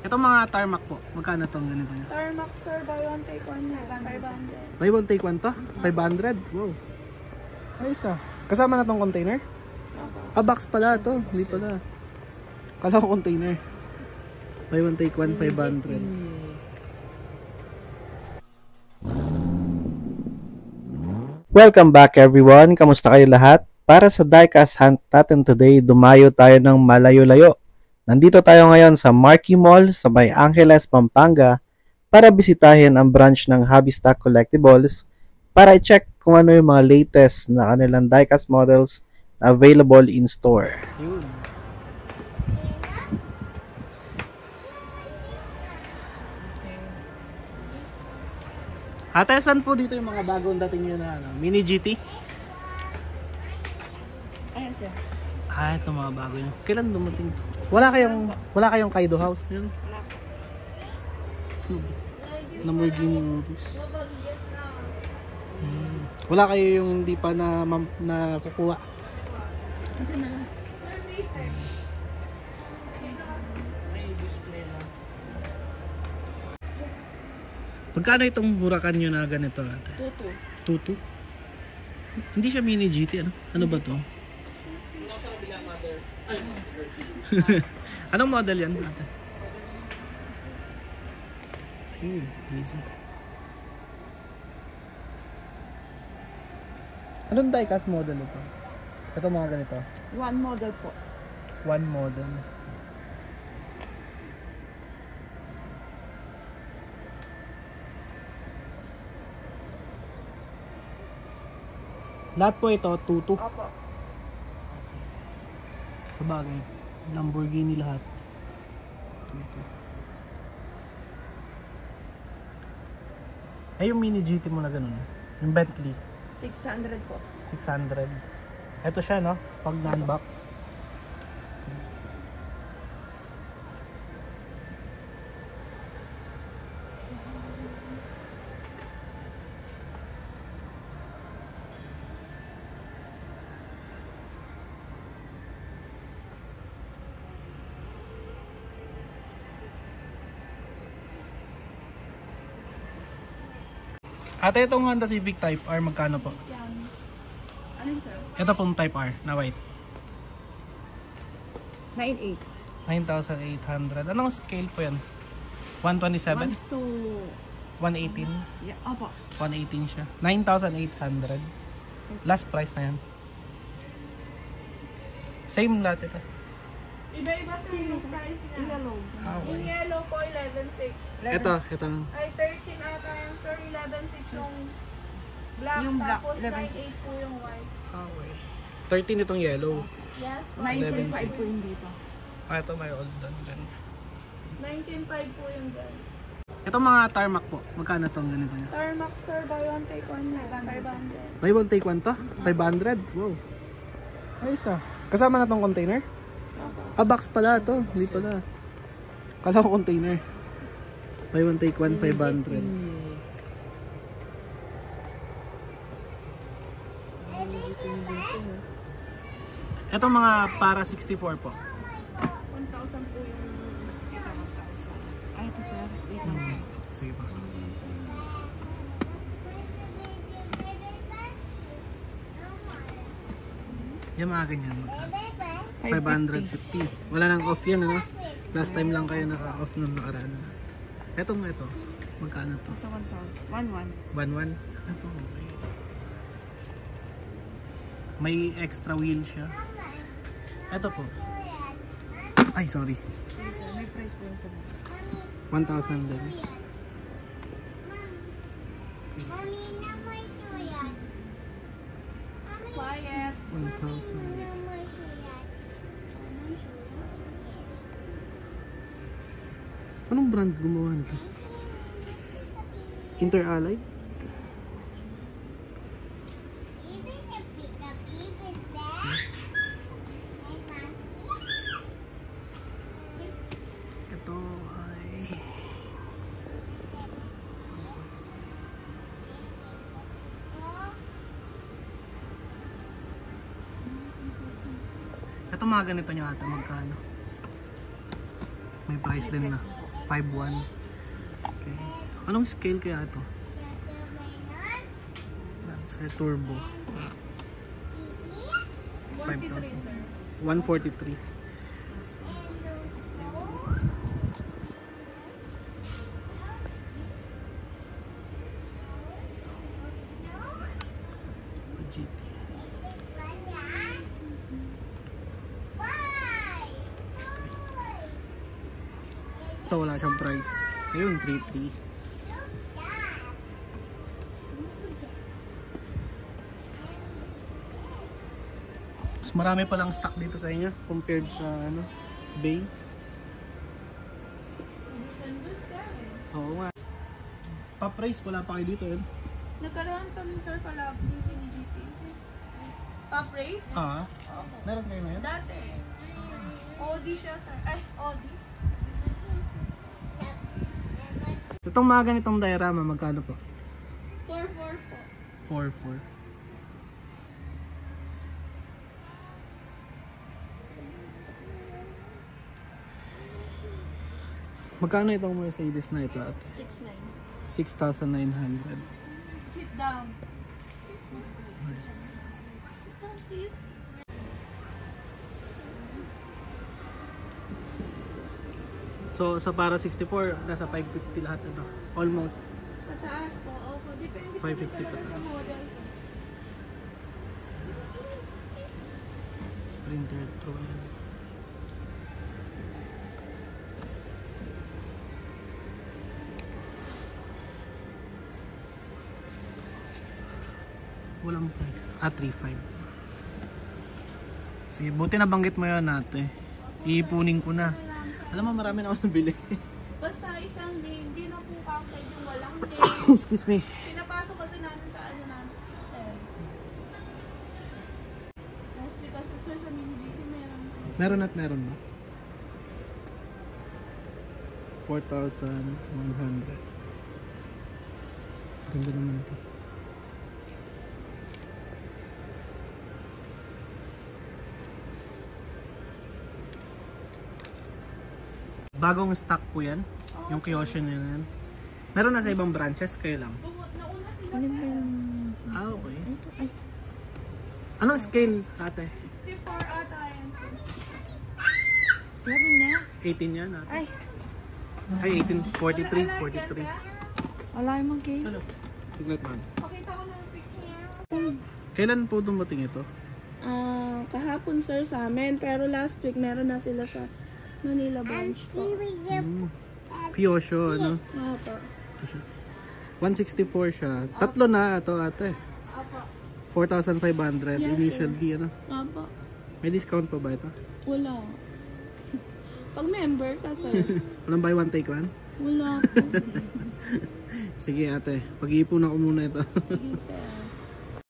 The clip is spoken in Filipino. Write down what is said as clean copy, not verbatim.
Ito mga tarmac po. Magkano tong ganito niya? Tarmac sir, buy one take one na. 500. Buy one take one to? 500? Wow. Ayos ah. Kasama na tong container? Ah, box pala to. Hindi pala. Kala ko container. Buy one take one, 500. Welcome back everyone. Kamusta kayo lahat? Para sa diecast hunt natin today, dumayo tayo ng malayo-layo. Nandito tayo ngayon sa Marquee Mall sa May Angeles, Pampanga para bisitahin ang branch ng Hobby Stock Collectibles para i-check kung ano yung mga latest na kanilang diecast models na available in store. Yun. Ate, saan po dito yung mga bagong dating nyo na mini GT? Ayan sir. Ah, ito mga bago nyo. Kailan dumating? Wala kayong Kaido House ngayon? Wala po. Lamborghini Urus. Wala kayo yung hindi pa na kukuha? Magkano itong Huracan nyo na ganito? Tutu. Tutu? Hindi siya mini GT. Ano ba to? Anong model yan? Easy. Anong diecast model ito? Ito mga ganito? One model po. One model. Lahat po ito, tutu. Opo. Sa bagay, Lamborghini lahat. Ay, yung mini GT mo na ganun. Yung Bentley. 600 po. 600. Ito siya, no? Pag non-box. Ate, itong Honda Civic Type R, magkano po? Yan. Alin sir? Ito pong Type R na white. 9.8. 9,800. Anong scale po yan? 127? Once to... 118? Yeah, opo. 118 siya. 9,800. Last price na yan. Same lahat ito. Iba-iba sa yung price niya. Yellow. Okay. Yung yellow po, 11.6. Ito. Ay, 13 ata yung sir, 11.6 yung black. Yung black, tapos 11.6. 9.8 po yung white. Okay. 13 itong yellow. Yes, 19.5 po yung dito. Ah, ito may old doon din. 19.5 po yung dyan. Ito mga tarmac po. Magkano itong ganito niya? Tarmac sir, buy one take one na. 500. Buy one take one to? 500? Wow. Ayos ah. Kasama na tong container? Ah, box pala to. Hindi pala. Kala ko container. Buy one take one, 500. Ito mga para 64 po. 1,000 po yung... Ito, 1,000. Ay, ito sir, 8,000. Sige pa. Yung mga ganyan. 550. Wala nang off yan, ano? Last time lang kayo naka-off nung nakaraan. Ito. Magkano to? Sa 1,000. 1,1. 1,1? Ito, okay. May extra wheel siya. Ito po. Ay, sorry. Sige sir, may price po yung sa 1,000 din. Quiet. 1,000. Anong brand gumawa nito? Inter-Allied? Ito ay... Ito mga ganito niya ata, magkano? May price din na. 5.1. Okay. Anong scale kaya ito? Sir, turbo. 5,000. 143. GT. Ito wala siyang price. Ayun, 3.3. Mas marami palang stock dito sa inyo compared sa ano, Bay. Oo nga. Pa-price wala pa kayo dito yun. Nagkaroon kami sir collab dito ni GP. Pa-praise? Ah, meron kayo na yun? Dati. Audi siya sir. Ay, Audi. Itong mga ganitong diorama, magkano po? 4-4 po. 4.4. Magkano itong Mercedes na ito ate? 6'9". 6,900. Sit down. Nice. Sit down please. So sa para 64, nasa 550 lahat ano? Almost. Pataas po. Opo. Depende po 550 talaga sa pataas. model sir. Sprinter Troyan. Walang price. 3.5. Sige, buti nabanggit mo yun ate. Iipunin ko na. Alam mo, marami na ako nabili. Basta isang name. Di na po counted yung walang name. Excuse me. Pinapasok kasi namin sa ano namin system. Mostly kasi sir sa mini GT meron. Meron at meron ba? 4,100. Ganda naman ito. Bagong stock po yan. Yung Kyosho na yan. Meron na sa ibang branches, kayo lang. Nauna sila sir. Ah, okay. Anong scale, ate? 64 ata yan sir. Meron na. 18 yan, ate. Ay, Ay, 18, 43, 43. wala yung mag-game. Ano? Siglet man. Pakita ko na yung picture. Kailan po dumating ito? Kahapon sir sa amin. Pero last week meron na sila sa Manila branch po. Kyosho, ano? Opo. Ito siya. 164 siya. Tatlo na ito, ate. Opo. 4,500. Yes, Initial sir. D, ano? Opo. May discount pa ba ito? Wala. Pag member ka sir. Walang buy one, take one? Wala po. Sige ate, pag-iipunan ko muna ito. Sige sir.